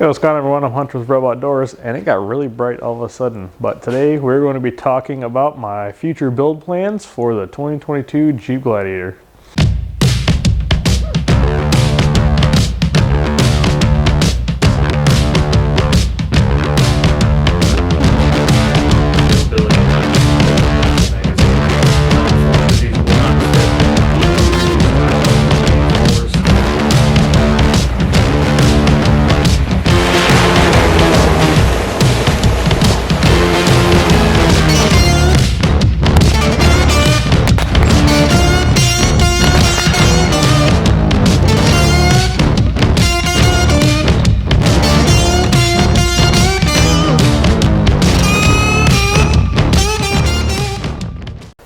Hey, what's going on, everyone? I'm Hunter with Rebel Outdoors, and it got really bright all of a sudden. But today we're going to be talking about my future build plans for the 2022 Jeep Gladiator.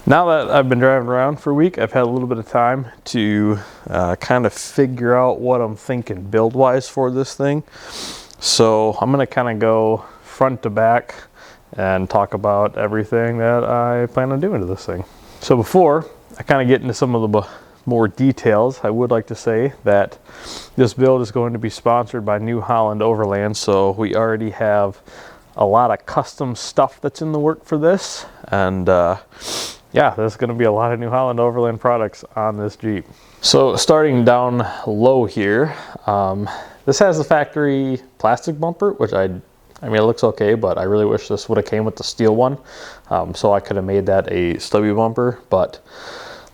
Now that I've been driving around for a week, I've had a little bit of time to kind of figure out what I'm thinking build-wise for this thing. So I'm going to kind of go front to back and talk about everything that I plan on doing to this thing. So before I kind of get into some of the more details, I would like to say that this build is going to be sponsored by New Holland Overland. So we already have a lot of custom stuff that's in the work for this, and yeah, there's going to be a lot of New Holland Overland products on this Jeep. So starting down low here, this has the factory plastic bumper, which I mean, it looks okay, but I really wish this would have came with the steel one. So I could have made that a stubby bumper. But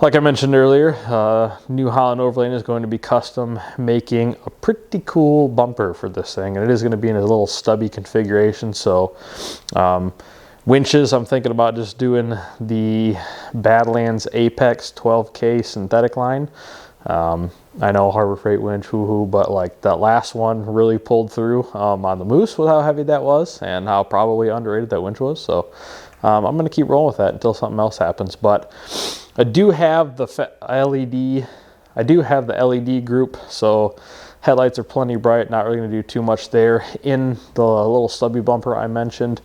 like I mentioned earlier, New Holland Overland is going to be custom making a pretty cool bumper for this thing. And it is going to be in a little stubby configuration. So winches, I'm thinking about just doing the Badlands Apex 12K synthetic line. I know Harbor Freight winch, hoo-hoo, but like that last one really pulled through on the Moose with how heavy that was and how probably underrated that winch was. So I'm going to keep rolling with that until something else happens. But I do have the LED group, so headlights are plenty bright, not really going to do too much there. In the little stubby bumper I mentioned,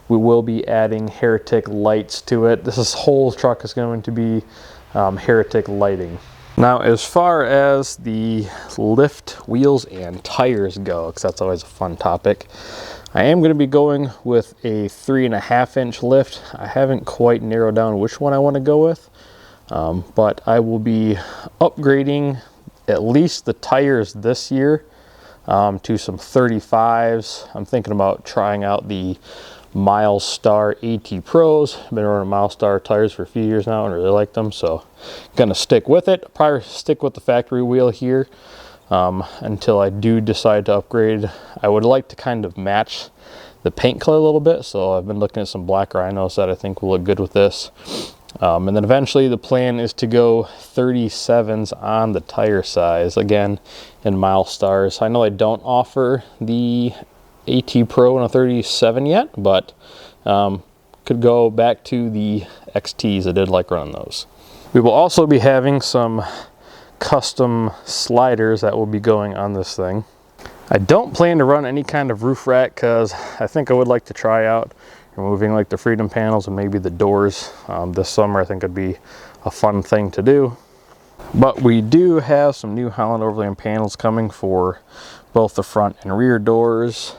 we will be adding Heretic lights to it. This whole truck is going to be Heretic lighting. Now, as far as the lift, wheels, and tires go, because that's always a fun topic, I am going to be going with a 3.5-inch lift. I haven't quite narrowed down which one I want to go with, but I will be upgrading at least the tires this year to some 35s. I'm thinking about trying out the Milestar AT Pros. I've been running Milestar tires for a few years now and really like them, so gonna stick with it. Probably stick with the factory wheel here until I do decide to upgrade. I would like to kind of match the paint color a little bit, so I've been looking at some black rhinos that I think will look good with this. And then eventually the plan is to go 37s on the tire size, again in Milestars. I know I don't offer the AT Pro in a 37 yet, but could go back to the XTs. I did like running those. We will also be having some custom sliders that will be going on this thing. I don't plan to run any kind of roof rack because I think I would like to try out removing like the Freedom panels and maybe the doors this summer. I think it'd be a fun thing to do. But we do have some New Holland Overland panels coming for both the front and rear doors.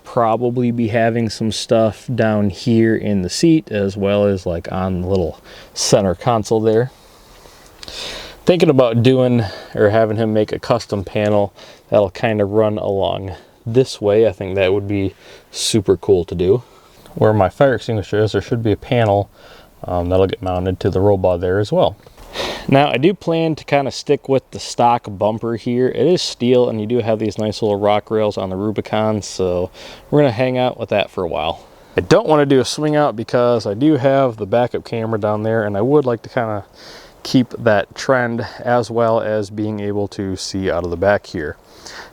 Probably be having some stuff down here in the seat as well as like on the little center console there. Thinking about doing or having him make a custom panel that'll kind of run along this way. I think that would be super cool to do. Where my fire extinguisher is, there should be a panel that'll get mounted to the robot there as well. Now, I do plan to kind of stick with the stock bumper here. It is steel, and you do have these nice little rock rails on the Rubicon, so we're going to hang out with that for a while. I don't want to do a swing out because I do have the backup camera down there, and I would like to kind of keep that trend as well as being able to see out of the back here.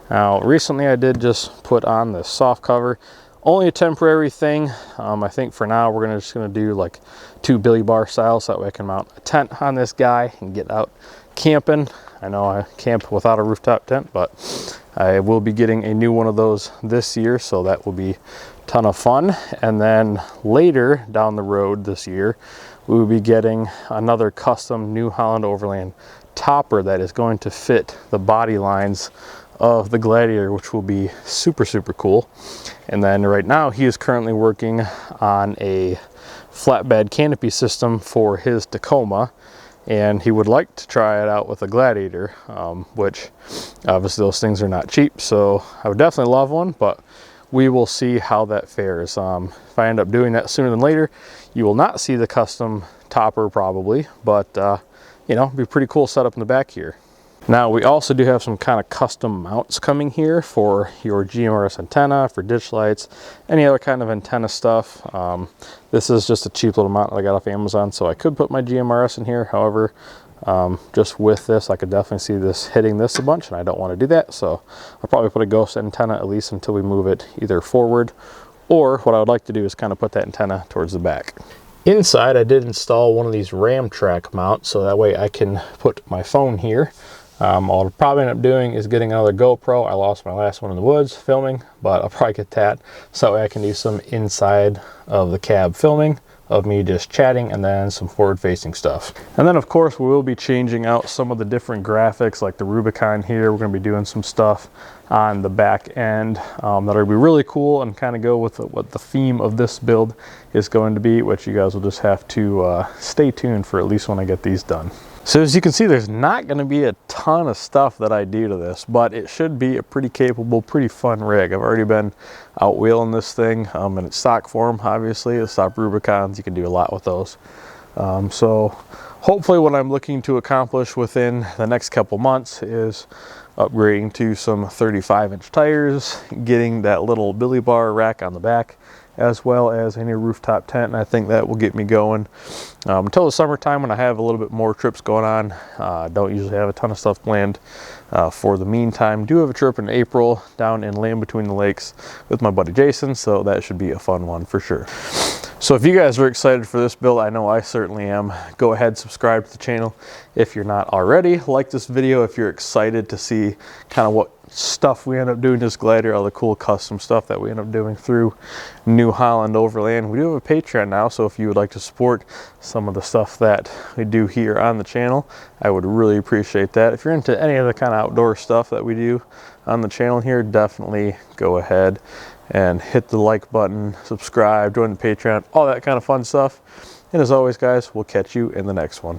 Now, recently I did just put on the soft cover. Only a temporary thing. I think for now we're just gonna do like 2 billy bar styles, so that way I can mount a tent on this guy and get out camping. I know I camp without a rooftop tent, but I will be getting a new one of those this year, so that will be a ton of fun. And then later down the road this year, we will be getting another custom New Holland Overland topper that is going to fit the body lines of the Gladiator, which will be super, super cool. And then right now he is currently working on a flatbed canopy system for his Tacoma, and he would like to try it out with a Gladiator, which obviously those things are not cheap, so I would definitely love one, but we will see how that fares. If I end up doing that sooner than later, you will not see the custom topper probably, but you know, it'd be a pretty cool setup in the back here. Now we also do have some kind of custom mounts coming here for your GMRS antenna, for ditch lights, any other kind of antenna stuff. This is just a cheap little mount that I got off Amazon, so I could put my GMRS in here. However, just with this, I could definitely see this hitting this a bunch, and I don't want to do that. So I'll probably put a ghost antenna at least until we move it either forward, or what I would like to do is kind of put that antenna towards the back. Inside, I did install one of these ram track mounts, so that way I can put my phone here. All I'll probably end up doing is getting another GoPro. I lost my last one in the woods filming, but I'll probably get that so that way I can do some inside of the cab filming of me just chatting, and then some forward-facing stuff. And then of course we will be changing out some of the different graphics, like the Rubicon here. We're going to be doing some stuff on the back end that'll be really cool and kind of go with what the theme of this build is going to be, which you guys will just have to stay tuned for at least when I get these done. So as you can see, there's not going to be a ton of stuff that I do to this, but it should be a pretty capable, pretty fun rig. I've already been out wheeling this thing in its stock form, obviously. The stock Rubicons, you can do a lot with those. So hopefully what I'm looking to accomplish within the next couple months is upgrading to some 35-inch tires, getting that little billy bar rack on the back, as well as any rooftop tent, and I think that will get me going until the summertime when I have a little bit more trips going on. I don't usually have a ton of stuff planned for the meantime. Do have a trip in April down in Land Between the Lakes with my buddy Jason, so that should be a fun one for sure. So if you guys are excited for this build, I know I certainly am. Go ahead, subscribe to the channel if you're not already. Like this video if you're excited to see kind of what stuff we end up doing this Gladiator, all the cool custom stuff that we end up doing through New Holland Overland. We do have a Patreon now, so if you would like to support some of the stuff that we do here on the channel, I would really appreciate that. If you're into any of the kind of outdoor stuff that we do on the channel here, definitely go ahead and hit the like button, subscribe, join the Patreon, all that kind of fun stuff. And as always, guys, we'll catch you in the next one.